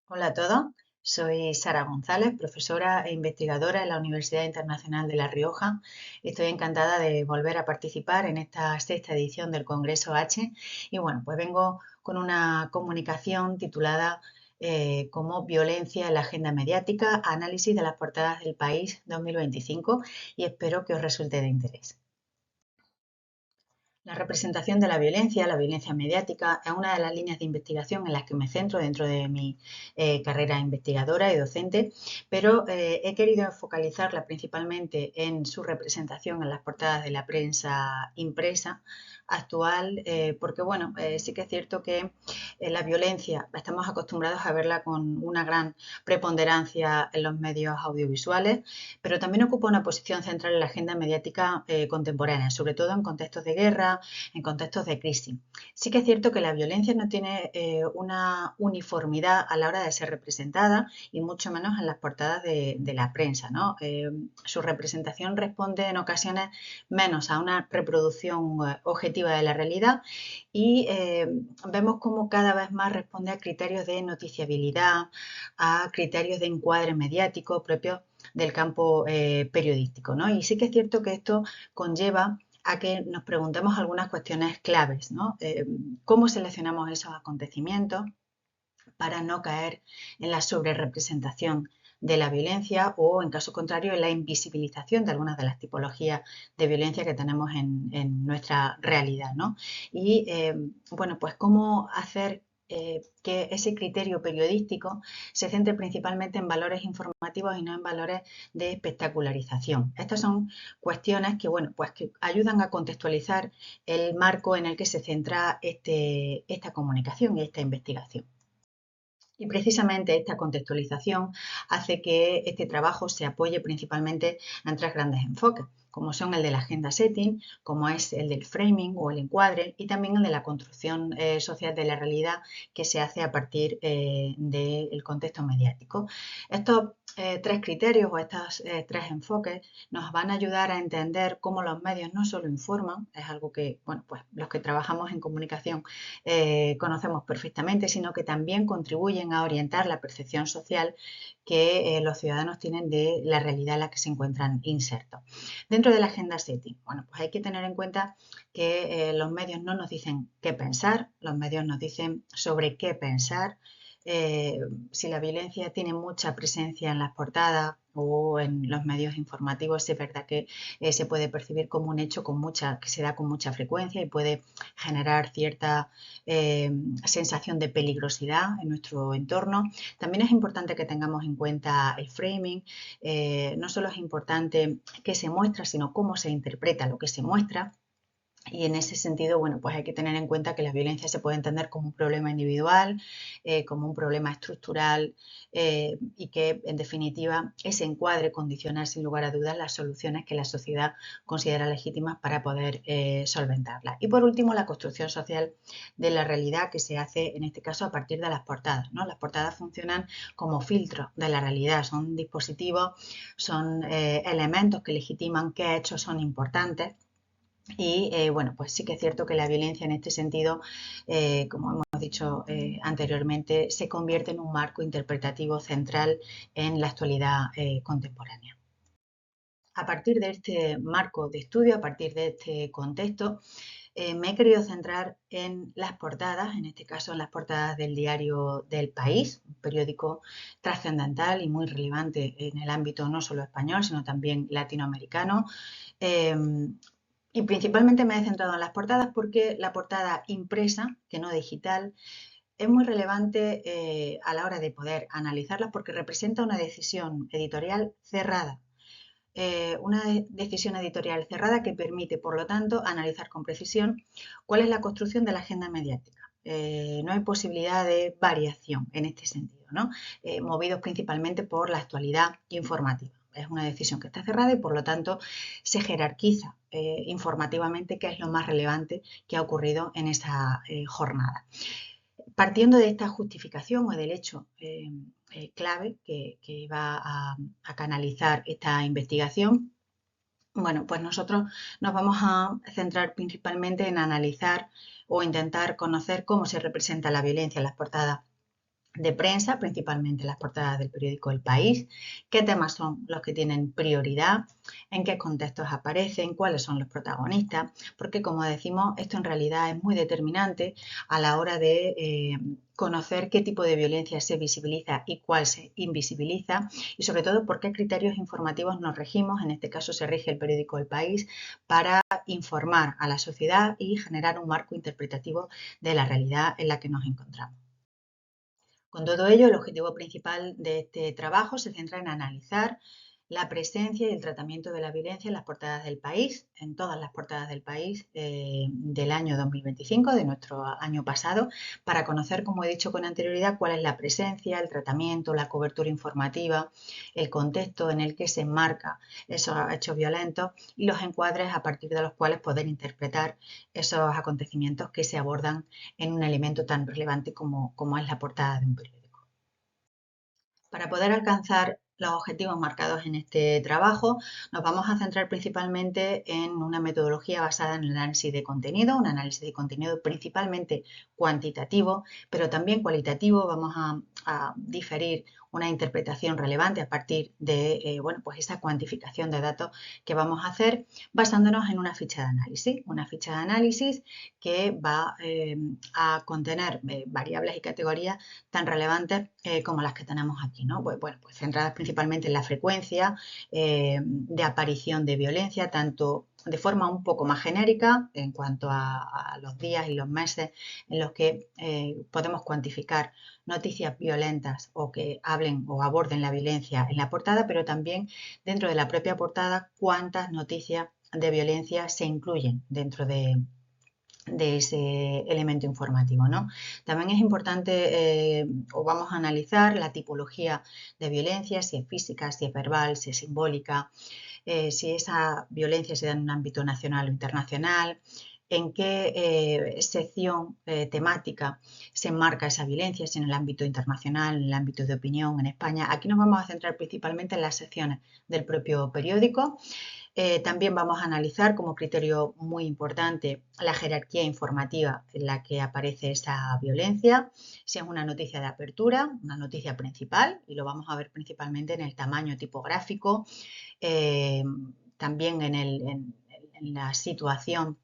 Hola a todos, soy Sara González, profesora e investigadora en la Universidad Internacional de La Rioja. Estoy encantada de volver a participar en esta sexta edición del Congreso H y bueno, pues vengo con una comunicación titulada como Violencia en la Agenda Mediática, análisis de las portadas del país 2025 y espero que os resulte de interés. La representación de la violencia mediática, es una de las líneas de investigación en las que me centro dentro de mi carrera investigadora y docente, pero he querido focalizarla principalmente en su representación en las portadas de la prensa impresa actual, porque bueno, sí que es cierto que la violencia estamos acostumbrados a verla con una gran preponderancia en los medios audiovisuales, pero también ocupa una posición central en la agenda mediática contemporánea, sobre todo en contextos de guerra, en contextos de crisis. Sí que es cierto que la violencia no tiene una uniformidad a la hora de ser representada y mucho menos en las portadas de la prensa, ¿no? Su representación responde en ocasiones menos a una reproducción objetiva de la realidad y vemos como cada vez más responde a criterios de noticiabilidad, a criterios de encuadre mediático propios del campo periodístico, ¿no? Y sí que es cierto que esto conlleva a que nos preguntemos algunas cuestiones claves, ¿no? ¿Cómo seleccionamos esos acontecimientos para no caer en la sobrerepresentación de la violencia o, en caso contrario, en la invisibilización de algunas de las tipologías de violencia que tenemos en nuestra realidad, ¿no? Y, bueno, pues cómo hacer que ese criterio periodístico se centre principalmente en valores informativos y no en valores de espectacularización. Estas son cuestiones que, bueno, pues que ayudan a contextualizar el marco en el que se centra esta comunicación y esta investigación. Y precisamente esta contextualización hace que este trabajo se apoye principalmente en tres grandes enfoques, como son el de la agenda setting, como es el del framing o el encuadre, y también el de la construcción social de la realidad que se hace a partir del contexto mediático. Estos tres criterios o estos tres enfoques nos van a ayudar a entender cómo los medios no solo informan, es algo que, bueno, pues los que trabajamos en comunicación conocemos perfectamente, sino que también contribuyen a orientar la percepción social que los ciudadanos tienen de la realidad en la que se encuentran insertos. Dentro de la agenda setting, bueno, pues hay que tener en cuenta que los medios no nos dicen qué pensar, los medios nos dicen sobre qué pensar. Eh, si la violencia tiene mucha presencia en las portadas o en los medios informativos, es verdad que se puede percibir como un hecho que se da con mucha frecuencia y puede generar cierta eh, sensación de peligrosidad en nuestro entorno. También es importante que tengamos en cuenta el framing. No solo es importante qué se muestra, sino cómo se interpreta lo que se muestra. Y en ese sentido, bueno, pues hay que tener en cuenta que la violencia se puede entender como un problema individual, como un problema estructural y que, en definitiva, ese encuadre condiciona sin lugar a dudas las soluciones que la sociedad considera legítimas para poder solventarlas. Y por último, la construcción social de la realidad que se hace, en este caso, a partir de las portadas, ¿no? Las portadas funcionan como filtros de la realidad, son dispositivos, son elementos que legitiman qué hechos son importantes y bueno, pues sí que es cierto que la violencia en este sentido, como hemos dicho anteriormente, se convierte en un marco interpretativo central en la actualidad contemporánea. A partir de este marco de estudio, a partir de este contexto, me he querido centrar en las portadas, en este caso en las portadas del diario del País, un periódico trascendental y muy relevante en el ámbito no solo español, sino también latinoamericano. Eh, y principalmente me he centrado en las portadas porque la portada impresa, que no digital, es muy relevante a la hora de poder analizarlas porque representa una decisión editorial cerrada. Una decisión editorial cerrada que permite, por lo tanto, analizar con precisión cuál es la construcción de la agenda mediática. No hay posibilidad de variación en este sentido, ¿no? Movidos principalmente por la actualidad informativa. Es una decisión que está cerrada y, por lo tanto, se jerarquiza informativamente qué es lo más relevante que ha ocurrido en esa jornada. Partiendo de esta justificación o del hecho clave que va a canalizar esta investigación, bueno, pues nosotros nos vamos a centrar principalmente en analizar o intentar conocer cómo se representa la violencia en las portadas de prensa, principalmente las portadas del periódico El País, qué temas son los que tienen prioridad, en qué contextos aparecen, cuáles son los protagonistas, porque como decimos, esto en realidad es muy determinante a la hora de conocer qué tipo de violencia se visibiliza y cuál se invisibiliza y sobre todo por qué criterios informativos nos regimos, en este caso se rige el periódico El País, para informar a la sociedad y generar un marco interpretativo de la realidad en la que nos encontramos. Con todo ello, el objetivo principal de este trabajo se centra en analizar la presencia y el tratamiento de la violencia en las portadas del país, en todas las portadas del país del año 2025, de nuestro año pasado, para conocer, como he dicho con anterioridad, cuál es la presencia, el tratamiento, la cobertura informativa, el contexto en el que se enmarca esos hechos violentos y los encuadres a partir de los cuales poder interpretar esos acontecimientos que se abordan en un elemento tan relevante como es la portada de un periódico. Para poder alcanzar los objetivos marcados en este trabajo, nos vamos a centrar principalmente en una metodología basada en el análisis de contenido, un análisis de contenido principalmente cuantitativo, pero también cualitativo. Vamos a diferir una interpretación relevante a partir de bueno, pues esa cuantificación de datos que vamos a hacer basándonos en una ficha de análisis que va a contener variables y categorías tan relevantes como las que tenemos aquí, ¿no? Pues, bueno, pues centradas principalmente en la frecuencia de aparición de violencia, tanto de forma un poco más genérica en cuanto a los días y los meses en los que podemos cuantificar noticias violentas o que hablen o aborden la violencia en la portada, pero también dentro de la propia portada cuántas noticias de violencia se incluyen dentro de ese elemento informativo, ¿no? También es importante o vamos a analizar la tipología de violencia, si es física, si es verbal, si es simbólica, si esa violencia se da en un ámbito nacional o internacional, en qué sección temática se enmarca esa violencia, si en el ámbito internacional, en el ámbito de opinión en España. Aquí nos vamos a centrar principalmente en las secciones del propio periódico. También vamos a analizar como criterio muy importante la jerarquía informativa en la que aparece esa violencia, si es una noticia de apertura, una noticia principal, y lo vamos a ver principalmente en el tamaño tipográfico, también en la situación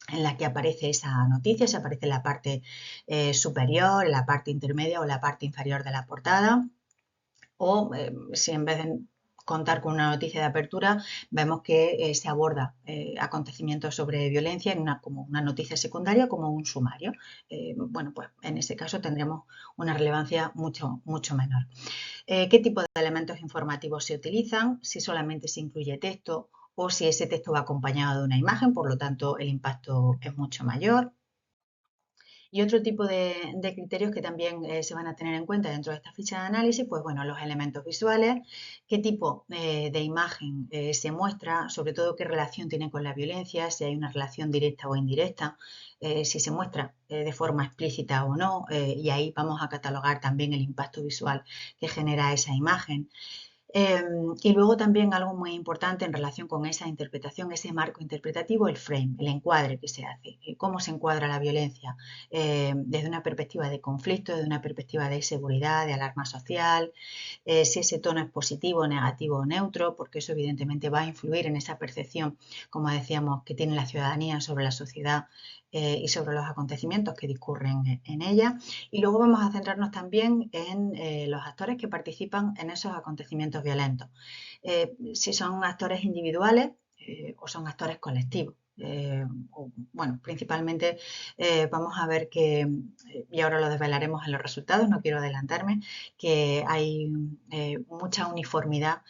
en la que aparece esa noticia, si aparece en la parte superior, en la parte intermedia o la parte inferior de la portada, o si en vez de contar con una noticia de apertura, vemos que se aborda acontecimientos sobre violencia como una noticia secundaria, como un sumario. Bueno, pues en ese caso tendremos una relevancia mucho menor. ¿Qué tipo de elementos informativos se utilizan? Si solamente se incluye texto o si ese texto va acompañado de una imagen, por lo tanto el impacto es mucho mayor. Y otro tipo de criterios que también se van a tener en cuenta dentro de esta ficha de análisis, pues bueno, los elementos visuales, qué tipo de imagen se muestra, sobre todo qué relación tiene con la violencia, si hay una relación directa o indirecta, si se muestra de forma explícita o no, y ahí vamos a catalogar también el impacto visual que genera esa imagen. Y luego también algo muy importante en relación con esa interpretación, ese marco interpretativo, el frame, el encuadre que se hace, cómo se encuadra la violencia desde una perspectiva de conflicto, desde una perspectiva de seguridad, de alarma social, si ese tono es positivo, negativo o neutro, porque eso evidentemente va a influir en esa percepción, como decíamos, que tiene la ciudadanía sobre la sociedad y sobre los acontecimientos que discurren en ella. Y luego vamos a centrarnos también en los actores que participan en esos acontecimientos violentos. Si son actores individuales o son actores colectivos. Bueno, principalmente vamos a ver que, y ahora lo desvelaremos en los resultados, no quiero adelantarme, que hay mucha uniformidad,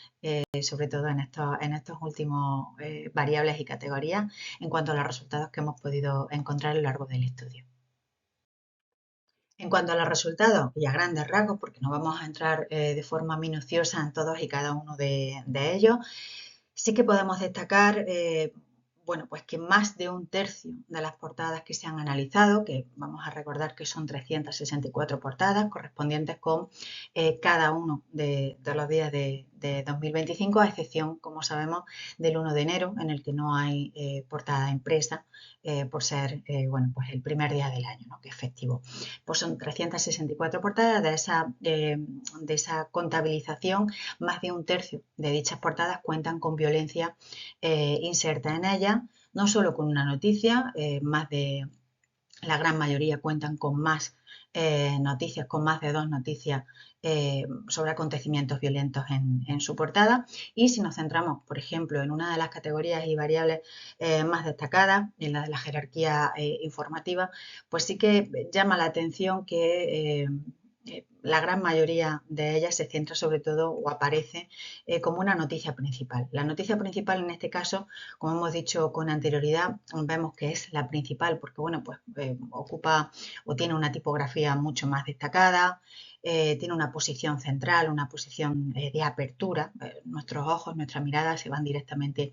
sobre todo en estos últimos variables y categorías, en cuanto a los resultados que hemos podido encontrar a lo largo del estudio. En cuanto a los resultados, y a grandes rasgos, porque no vamos a entrar de forma minuciosa en todos y cada uno de ellos, sí que podemos destacar, bueno, pues que más de un tercio de las portadas que se han analizado, que vamos a recordar que son 364 portadas correspondientes con cada uno de los días de de 2025, a excepción, como sabemos, del 1 de enero, en el que no hay portada impresa, por ser bueno, pues el primer día del año, ¿no? Que es festivo. Pues son 364 portadas. De esa contabilización, más de un tercio de dichas portadas cuentan con violencia inserta en ellas, no solo con una noticia, más de la gran mayoría cuentan con más noticias, con más de 2 noticias sobre acontecimientos violentos en su portada. Y si nos centramos, por ejemplo, en una de las categorías y variables más destacadas, en la de la jerarquía informativa, pues sí que llama la atención que la gran mayoría de ellas se centra sobre todo o aparece como una noticia principal. La noticia principal en este caso, como hemos dicho con anterioridad, vemos que es la principal porque bueno, pues ocupa o tiene una tipografía mucho más destacada, tiene una posición central, una posición de apertura. Nuestros ojos, nuestra mirada se van directamente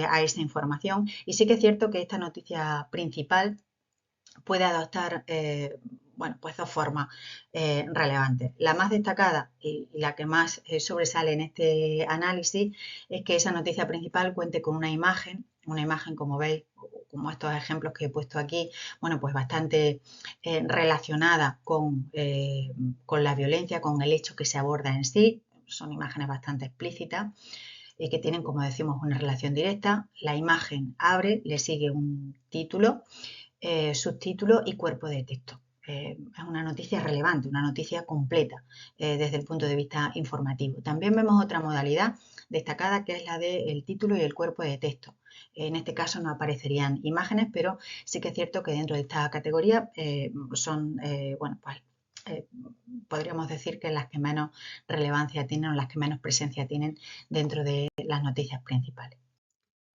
a esa información, y sí que es cierto que esta noticia principal puede adoptar bueno, pues 2 formas relevantes. La más destacada y la que más sobresale en este análisis es que esa noticia principal cuente con una imagen como veis, como estos ejemplos que he puesto aquí, bueno, pues bastante relacionada con la violencia, con el hecho que se aborda en sí. Son imágenes bastante explícitas que tienen, como decimos, una relación directa. La imagen abre, le sigue un título, subtítulo y cuerpo de texto. Es una noticia relevante, una noticia completa desde el punto de vista informativo. También vemos otra modalidad destacada, que es la del título y el cuerpo de texto. En este caso no aparecerían imágenes, pero sí que es cierto que dentro de esta categoría son, bueno, pues podríamos decir que las que menos relevancia tienen o las que menos presencia tienen dentro de las noticias principales.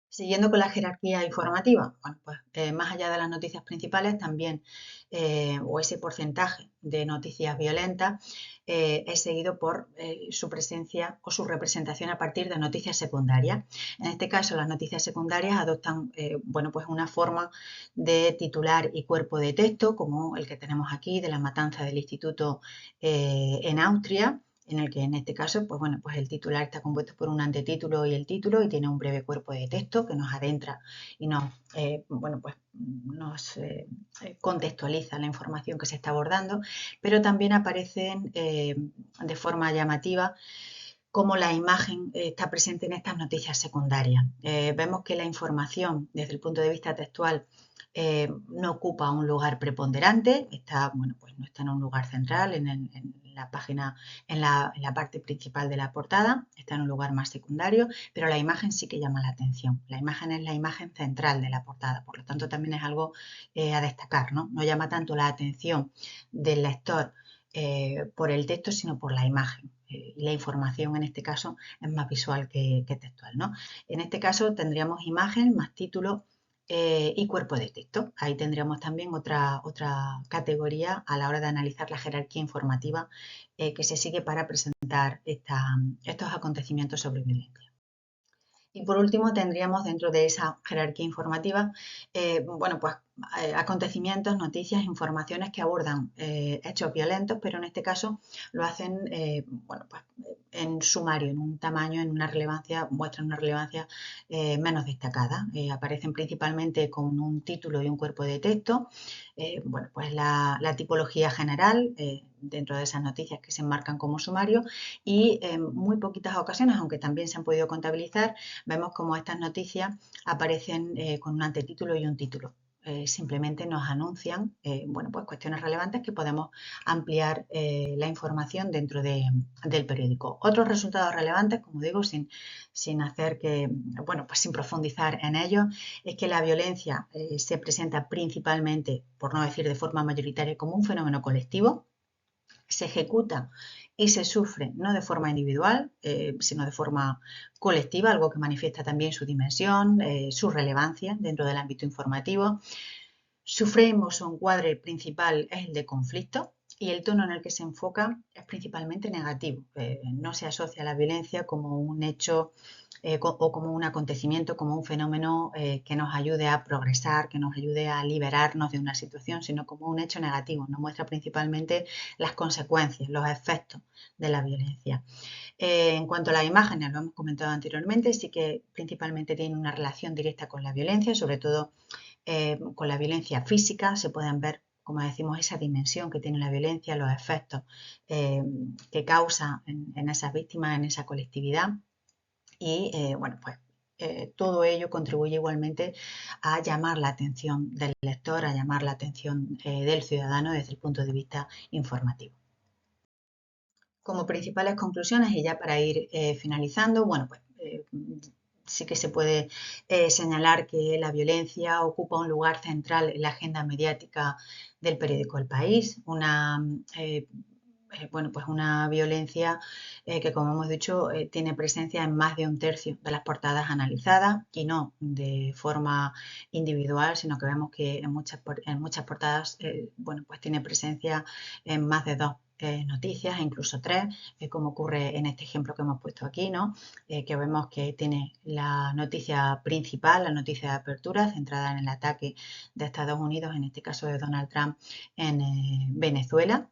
Siguiendo con la jerarquía informativa, bueno, pues más allá de las noticias principales, también o ese porcentaje de noticias violentas es seguido por su presencia o su representación a partir de noticias secundarias. En este caso, las noticias secundarias adoptan bueno, pues una forma de titular y cuerpo de texto, como el que tenemos aquí de la matanza del instituto en Austria, en el que en este caso, pues bueno, pues el titular está compuesto por un antetítulo y el título, y tiene un breve cuerpo de texto que nos adentra y nos, bueno, pues nos contextualiza la información que se está abordando, pero también aparecen de forma llamativa cómo la imagen está presente en estas noticias secundarias. Vemos que la información desde el punto de vista textual no ocupa un lugar preponderante, está, bueno, pues no está en un lugar central en la página, en la parte principal de la portada, está en un lugar más secundario, pero la imagen sí que llama la atención. La imagen es la imagen central de la portada, por lo tanto también es algo a destacar, ¿no? No llama tanto la atención del lector por el texto, sino por la imagen. Y la información en este caso es más visual que textual, ¿no? En este caso tendríamos imagen más título y cuerpo de texto. Ahí tendríamos también otra categoría a la hora de analizar la jerarquía informativa que se sigue para presentar estos acontecimientos sobre violencia. Y por último tendríamos dentro de esa jerarquía informativa, bueno, pues acontecimientos, noticias, informaciones que abordan hechos violentos, pero en este caso lo hacen, bueno, pues en sumario, en un tamaño, en una relevancia, muestran una relevancia menos destacada. Aparecen principalmente con un título y un cuerpo de texto. Bueno, pues la tipología general dentro de esas noticias que se enmarcan como sumario, y en muy poquitas ocasiones, aunque también se han podido contabilizar, vemos como estas noticias aparecen con un antetítulo y un título. Simplemente nos anuncian bueno, pues cuestiones relevantes que podemos ampliar la información dentro del periódico. Otros resultados relevantes, como digo, sin hacer que, bueno, pues sin profundizar en ellos, es que la violencia se presenta principalmente, por no decir de forma mayoritaria, como un fenómeno colectivo. Se ejecuta y se sufre no de forma individual, sino de forma colectiva, algo que manifiesta también su dimensión, su relevancia dentro del ámbito informativo. Su frame o su encuadre principal es el de conflicto, y el tono en el que se enfoca es principalmente negativo. No se asocia a la violencia como un hecho o como un acontecimiento, como un fenómeno que nos ayude a progresar, que nos ayude a liberarnos de una situación, sino como un hecho negativo. Nos muestra principalmente las consecuencias, los efectos de la violencia. En cuanto a las imágenes, lo hemos comentado anteriormente, sí que principalmente tienen una relación directa con la violencia, sobre todo con la violencia física. Se pueden ver, como decimos, esa dimensión que tiene la violencia, los efectos que causa en esas víctimas, en esa colectividad. Y bueno, pues todo ello contribuye igualmente a llamar la atención del lector, a llamar la atención del ciudadano desde el punto de vista informativo. Como principales conclusiones, y ya para ir finalizando, bueno, pues sí que se puede señalar que la violencia ocupa un lugar central en la agenda mediática del periódico El País, bueno, pues una violencia que, como hemos dicho, tiene presencia en más de un tercio de las portadas analizadas y no de forma individual, sino que vemos que en muchas portadas, bueno, pues tiene presencia en más de dos noticias, incluso tres, como ocurre en este ejemplo que hemos puesto aquí, ¿no? Que vemos que tiene la noticia principal, la noticia de apertura, centrada en el ataque de Estados Unidos, en este caso de Donald Trump, en Venezuela.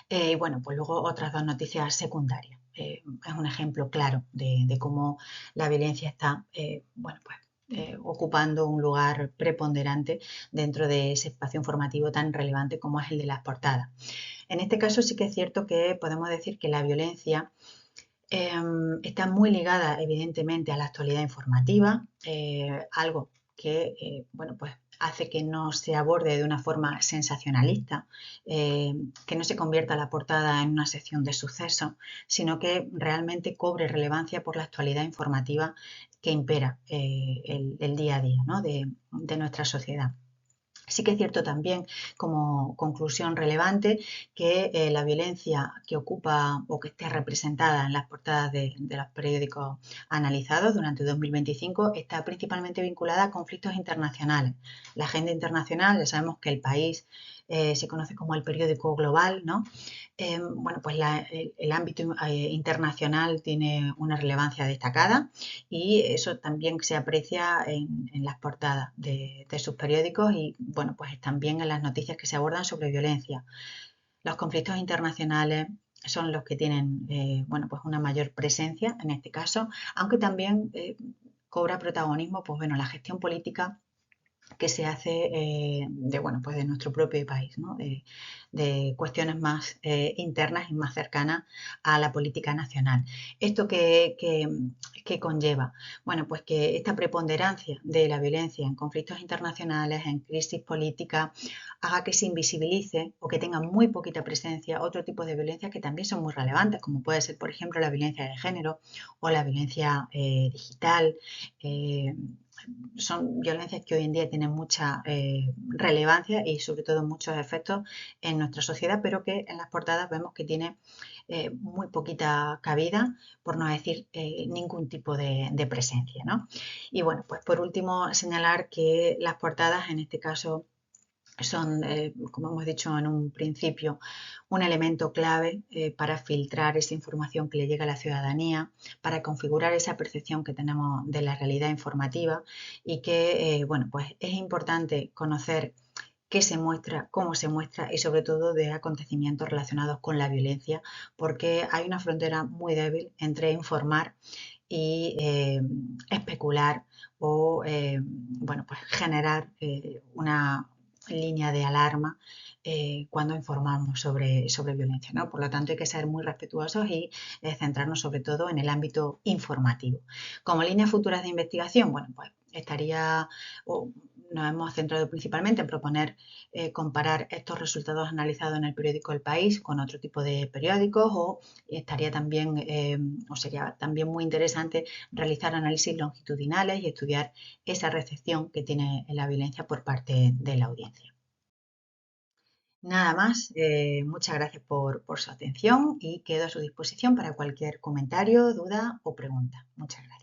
Y bueno, pues luego otras dos noticias secundarias. Es un ejemplo claro de cómo la violencia está, bueno, pues ocupando un lugar preponderante dentro de ese espacio informativo tan relevante como es el de las portadas. En este caso sí que es cierto que podemos decir que la violencia está muy ligada evidentemente a la actualidad informativa, algo que bueno, pues hace que no se aborde de una forma sensacionalista, que no se convierta la portada en una sección de sucesos, sino que realmente cobre relevancia por la actualidad informativa que impera el día a día, ¿no? de nuestra sociedad. Sí que es cierto también, como conclusión relevante, que la violencia que ocupa o que esté representada en las portadas de los periódicos analizados durante 2025 está principalmente vinculada a conflictos internacionales. La agenda internacional, ya sabemos que El País se conoce como el periódico global, ¿no? Bueno, pues el ámbito internacional tiene una relevancia destacada y eso también se aprecia en las portadas de sus periódicos y, bueno, pues también en las noticias que se abordan sobre violencia. Los conflictos internacionales son los que tienen, bueno, pues una mayor presencia en este caso, aunque también cobra protagonismo, pues bueno, la gestión política que se hace bueno, pues de nuestro propio país, ¿no? De cuestiones más internas y más cercanas a la política nacional. ¿Esto qué conlleva? Bueno, pues que esta preponderancia de la violencia en conflictos internacionales, en crisis políticas, haga que se invisibilice o que tenga muy poquita presencia otro tipo de violencias que también son muy relevantes, como puede ser, por ejemplo, la violencia de género o la violencia digital. Son violencias que hoy en día tienen mucha relevancia y sobre todo muchos efectos en nuestra sociedad, pero que en las portadas vemos que tiene muy poquita cabida, por no decir ningún tipo de presencia, ¿no? Y bueno, pues por último señalar que las portadas en este caso son, como hemos dicho en un principio, un elemento clave para filtrar esa información que le llega a la ciudadanía, para configurar esa percepción que tenemos de la realidad informativa y que, bueno, pues es importante conocer qué se muestra, cómo se muestra y sobre todo de acontecimientos relacionados con la violencia, porque hay una frontera muy débil entre informar y especular o bueno, pues generar una línea de alarma cuando informamos sobre violencia, ¿no? Por lo tanto, hay que ser muy respetuosos y centrarnos sobre todo en el ámbito informativo. Como líneas futuras de investigación, bueno, pues estaría, o nos hemos centrado principalmente en proponer comparar estos resultados analizados en el periódico El País con otro tipo de periódicos o estaría también, o sería también muy interesante realizar análisis longitudinales y estudiar esa recepción que tiene la violencia por parte de la audiencia. Nada más, muchas gracias por su atención y quedo a su disposición para cualquier comentario, duda o pregunta. Muchas gracias.